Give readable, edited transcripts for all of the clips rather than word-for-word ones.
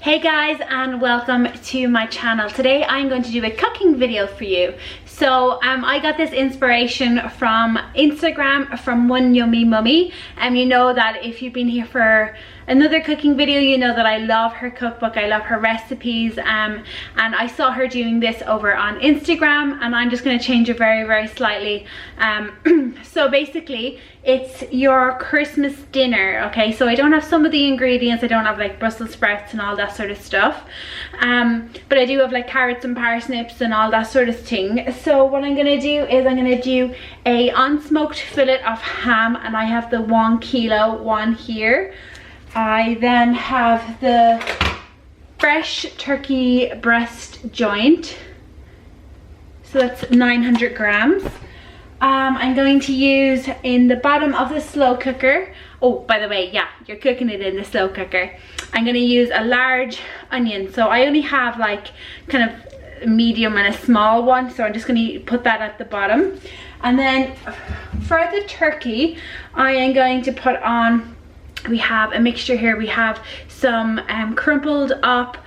Hey guys, and welcome to my channel. Today I'm going to do a cooking video for you. So I got this inspiration from Instagram from One Yummy Mummy, and you know that if you've been here for another cooking video, you know that I love her cookbook, I love her recipes, and I saw her doing this over on Instagram, and I'm just going to change it very slightly. So basically it's your Christmas dinner, okay? So I don't have some of the ingredients, I don't have like Brussels sprouts and all that sort of stuff, but I do have like carrots and parsnips and all that sort of thing. So what I'm gonna do is I'm gonna do a unsmoked fillet of ham, and I have the 1 kilo one here. I then have the fresh turkey breast joint, so that's 900 grams. I'm going to use in the bottom of the slow cooker, oh by the way, yeah, you're cooking it in the slow cooker, I'm going to use a large onion. So I only have like kind of a medium and a small one, so I'm just going to put that at the bottom. And then for the turkey, I am going to put on, we have a mixture here. We have some crumpled up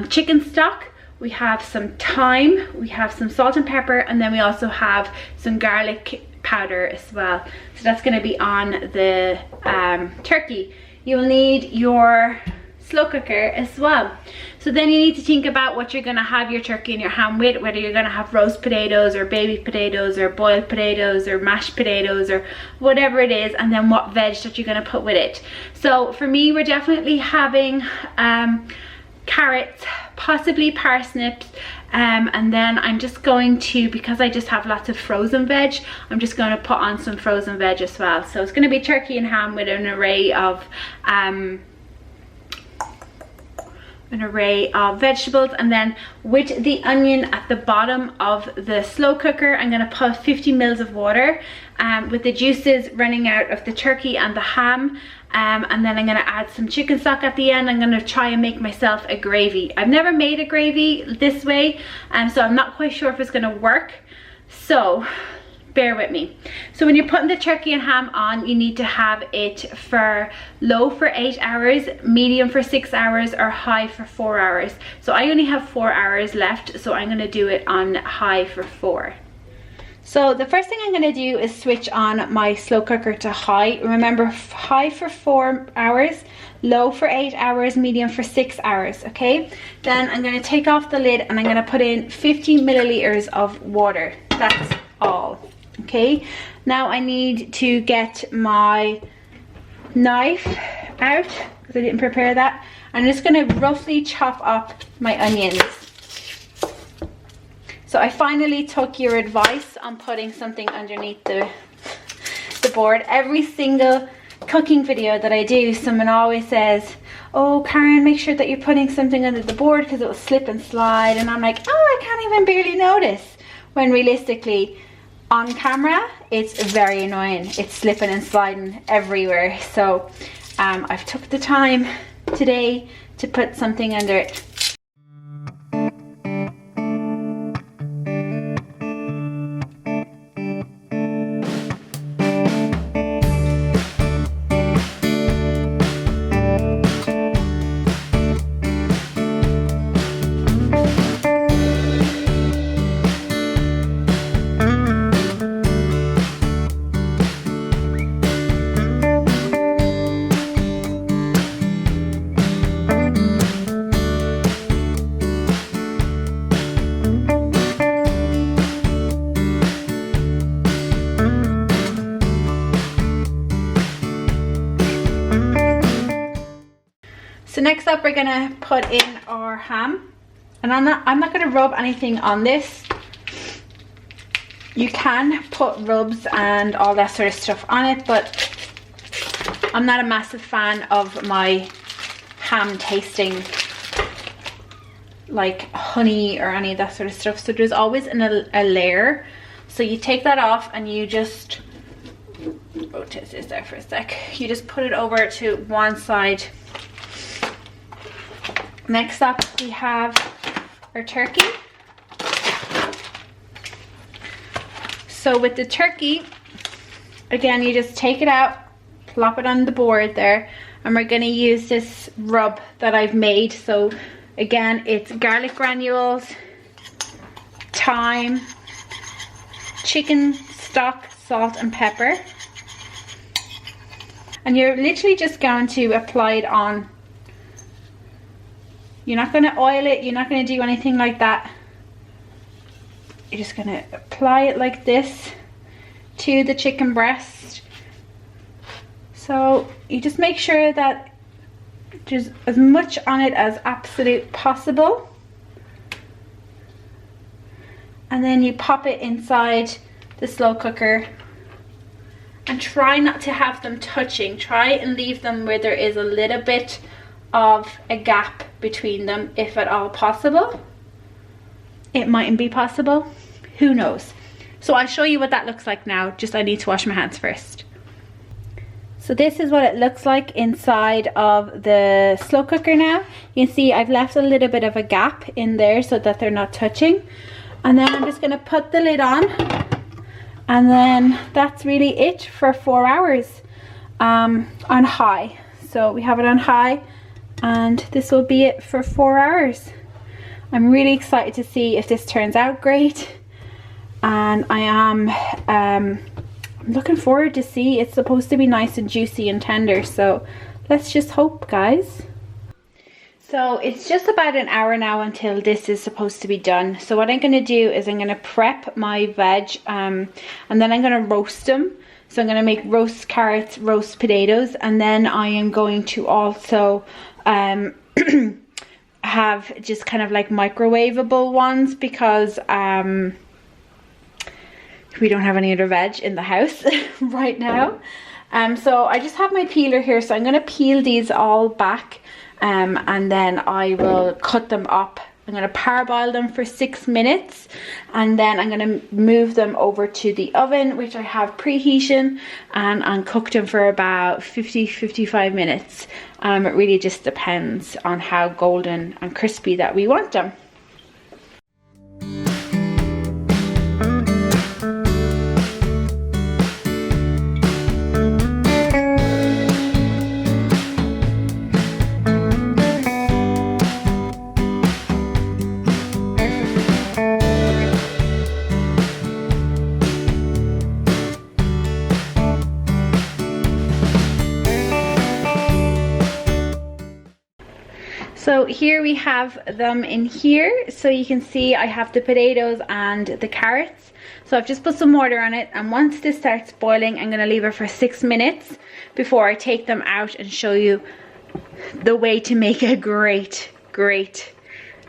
chicken stock, we have some thyme, we have some salt and pepper, and then we also have some garlic powder as well. So that's going to be on the turkey. You will need your slow cooker as well. So then you need to think about what you're going to have your turkey and your ham with, whether you're going to have roast potatoes or baby potatoes or boiled potatoes or mashed potatoes or whatever it is, and then what veg that you're going to put with it. So for me, we're definitely having carrots, possibly parsnips, and then I'm just going to, because I just have lots of frozen veg, I'm just going to put on some frozen veg as well. So it's going to be turkey and ham with an array of vegetables. And then with the onion at the bottom of the slow cooker, I'm going to put 50 mils of water with the juices running out of the turkey and the ham, and then I'm going to add some chicken stock at the end. I'm going to try and make myself a gravy. I've never made a gravy this way, so I'm not quite sure if it's going to work, so bear with me. So when you're putting the turkey and ham on, you need to have it for low for 8 hours, medium for 6 hours, or high for 4 hours. So I only have 4 hours left, so I'm going to do it on high for 4. So the first thing I'm going to do is switch on my slow cooker to high. Remember, high for 4 hours, low for 8 hours, medium for 6 hours, okay? Then I'm going to take off the lid and I'm going to put in 50 milliliters of water. That's all. Okay, now I need to get my knife out because I didn't prepare that. I'm just going to roughly chop up my onions. So I finally took your advice on putting something underneath the board. Every single cooking video that I do, someone always says, oh Karen, make sure that you're putting something under the board because it will slip and slide, and I'm like, oh, I can't even barely notice, when realistically on camera it's very annoying. It's slipping and sliding everywhere. So I've took the time today to put something under it. So next up, we're gonna put in our ham, and I'm not gonna rub anything on this. You can put rubs and all that sort of stuff on it, but I'm not a massive fan of my ham tasting like honey or any of that sort of stuff. So there's always a layer. So you take that off and you just rotate this there for a sec. You just put it over to one side. Next up, we have our turkey. So with the turkey, again, you just take it out, plop it on the board there, and we're going to use this rub that I've made. So again, it's garlic granules, thyme, chicken stock, salt and pepper. And you're literally just going to apply it on. You're not going to oil it, you're not going to do anything like that. You're just going to apply it like this to the chicken breast. So you just make sure that there's as much on it as absolute possible. And then you pop it inside the slow cooker. And try not to have them touching. Try and leave them where there is a little bit of a gap between them, if at all possible. It mightn't be possible, who knows. So I'll show you what that looks like now, just I need to wash my hands first. So this is what it looks like inside of the slow cooker now. You can see I've left a little bit of a gap in there so that they're not touching. And then I'm just going to put the lid on. And then that's really it for 4 hours on high. So we have it on high, and this will be it for 4 hours. I'm really excited to see if this turns out great, and I am I'm looking forward to see. It's supposed to be nice and juicy and tender, so let's just hope, guys. So it's just about an hour now until this is supposed to be done. So what I'm going to do is I'm going to prep my veg and then I'm going to roast them. So I'm going to make roast carrots, roast potatoes, and then I am going to also have just kind of like microwavable ones because we don't have any other veg in the house right now. So I just have my peeler here, so I'm going to peel these all back. And then I will cut them up. I'm going to parboil them for 6 minutes, and then I'm going to move them over to the oven, which I have preheating, and cook them for about 50-55 minutes. It really just depends on how golden and crispy that we want them. So here we have them in here. So you can see I have the potatoes and the carrots. So I've just put some water on it, and once this starts boiling, I'm going to leave it for 6 minutes before I take them out and show you the way to make a great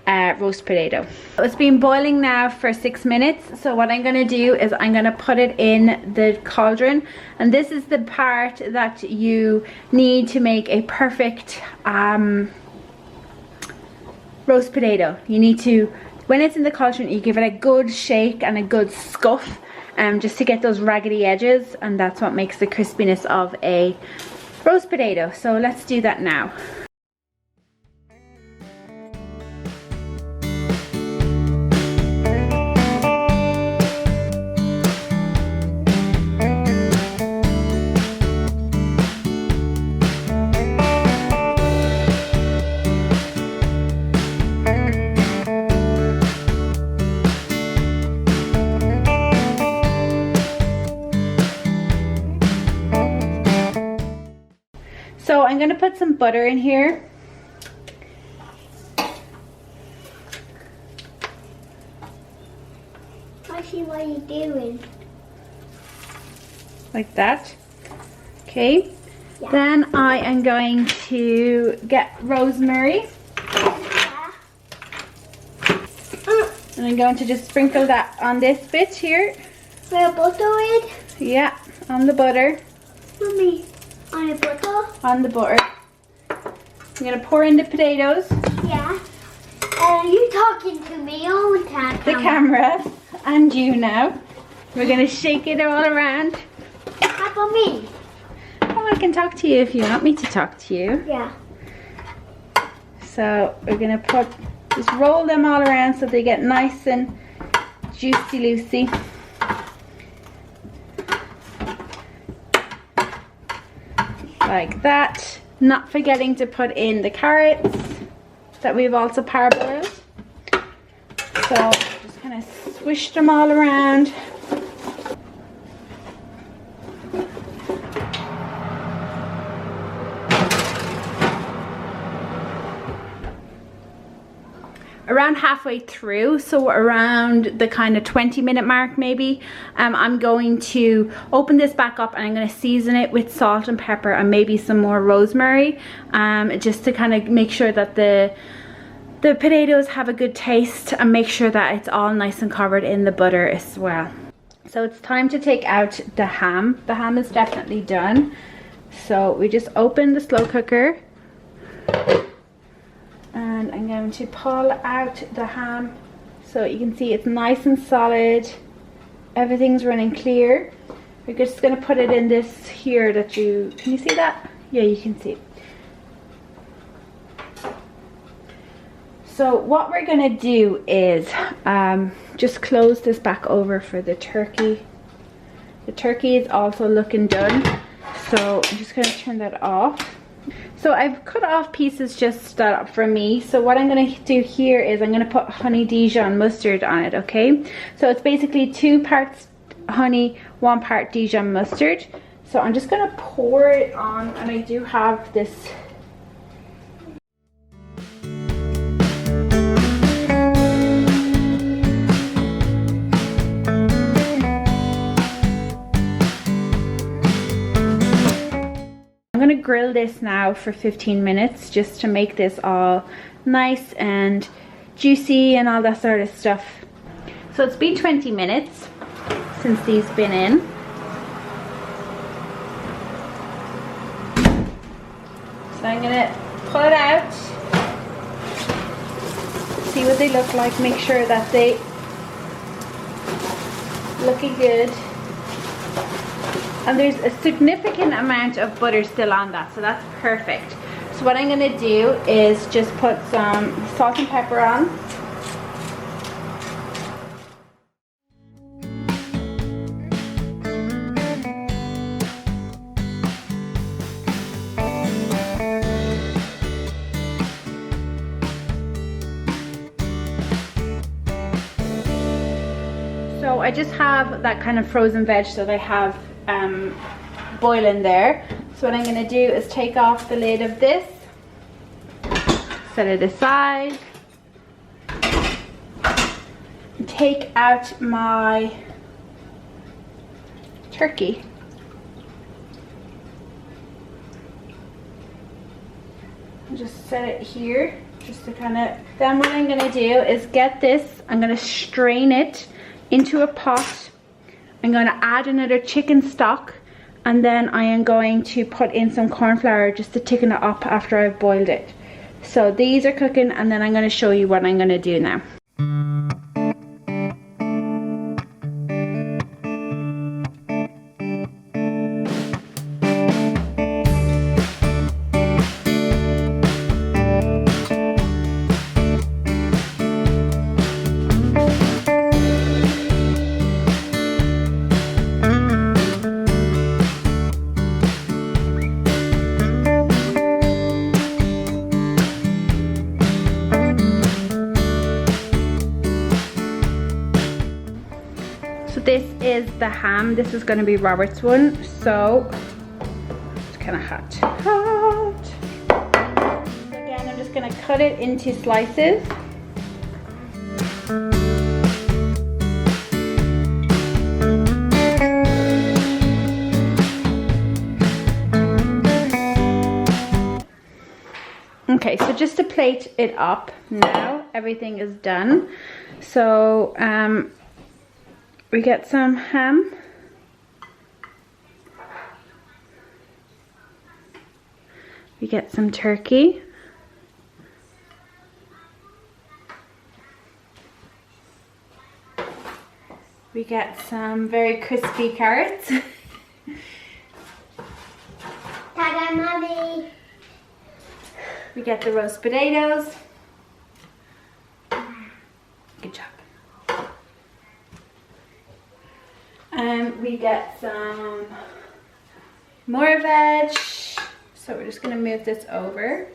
roast potato. It's been boiling now for 6 minutes. So what I'm going to do is I'm going to put it in the cauldron, and this is the part that you need to make a perfect roast potato. You need to, when it's in the cauldron, you give it a good shake and a good scuff, just to get those raggedy edges, and that's what makes the crispiness of a roast potato. So let's do that now. So I'm going to put some butter in here. I see what you're doing. Like that. Okay. Yeah. Then I am going to get rosemary. Yeah. And I'm going to just sprinkle that on this bit here. Where butter is? Yeah, on the butter. Mommy, on the butter? On the butter. I'm going to pour in the potatoes. Yeah. You talking to me all the time? The camera. And you now. We're going to shake it all around. How about me? Oh, I can talk to you if you want me to talk to you. Yeah. So we're going to just roll them all around so they get nice and juicy-loosey. Like that. Not forgetting to put in the carrots that we've also parboiled. So just kind of swish them all around. Around halfway through, so around the kind of 20-minute mark maybe, I'm going to open this back up and I'm going to season it with salt and pepper and maybe some more rosemary, just to kind of make sure that the potatoes have a good taste and make sure that it's all nice and covered in the butter as well. So it's time to take out the ham. The ham is definitely done. So we just open the slow cooker. And I'm going to pull out the ham so you can see it's nice and solid. Everything's running clear. We're just going to put it in this here that can you see that? Yeah, you can see. So what we're going to do is just close this back over for the turkey. The turkey is also looking done. So I'm just going to turn that off. So I've cut off pieces just for me. So what I'm going to do here is I'm going to put honey Dijon mustard on it, okay? So it's basically 2 parts honey, 1 part Dijon mustard. So I'm just going to pour it on, and I do have this. I'm going to grill this now for 15 minutes just to make this all nice and juicy and all that sort of stuff. So it's been 20 minutes since these been in. So I'm going to pull it out, see what they look like, make sure that they looking good. And there's a significant amount of butter still on that, so that's perfect. So what I'm going to do is just put some salt and pepper on. So I just have that kind of frozen veg that I have boiling there. So what I'm going to do is take off the lid of this, set it aside, and take out my turkey. I'll just set it here just to kind of, then what I'm going to do is get this, I'm going to strain it into a pot. I'm going to add another chicken stock, and then I am going to put in some corn flour just to thicken it up after I've boiled it. So these are cooking, and then I'm going to show you what I'm going to do now. This is the ham. This is going to be Robert's one, so it's kind of hot. Again, I'm just going to cut it into slices. Okay, so just to plate it up now, everything is done. So we get some ham, we get some turkey, we get some very crispy carrots. Ta-da, Mommy! We get the roast potatoes. Good job. And we get some more veg, So we're just gonna move this over.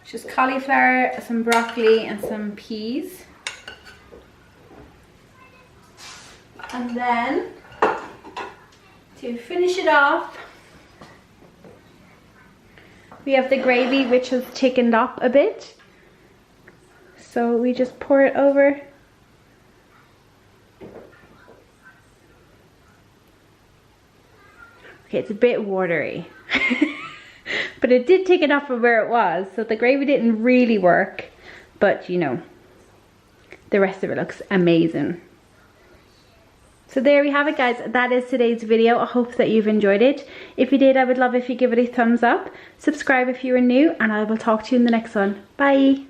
Just cauliflower, some broccoli, and some peas. And then, to finish it off, we have the gravy, which has thickened up a bit. So we just pour it over. Okay, it's a bit watery. But it did take it off from where it was, so the gravy didn't really work. But you know, the rest of it looks amazing. So there we have it, guys. That is today's video. I hope that you've enjoyed it. If you did, I would love if you give it a thumbs up. Subscribe if you are new, and I will talk to you in the next one. Bye.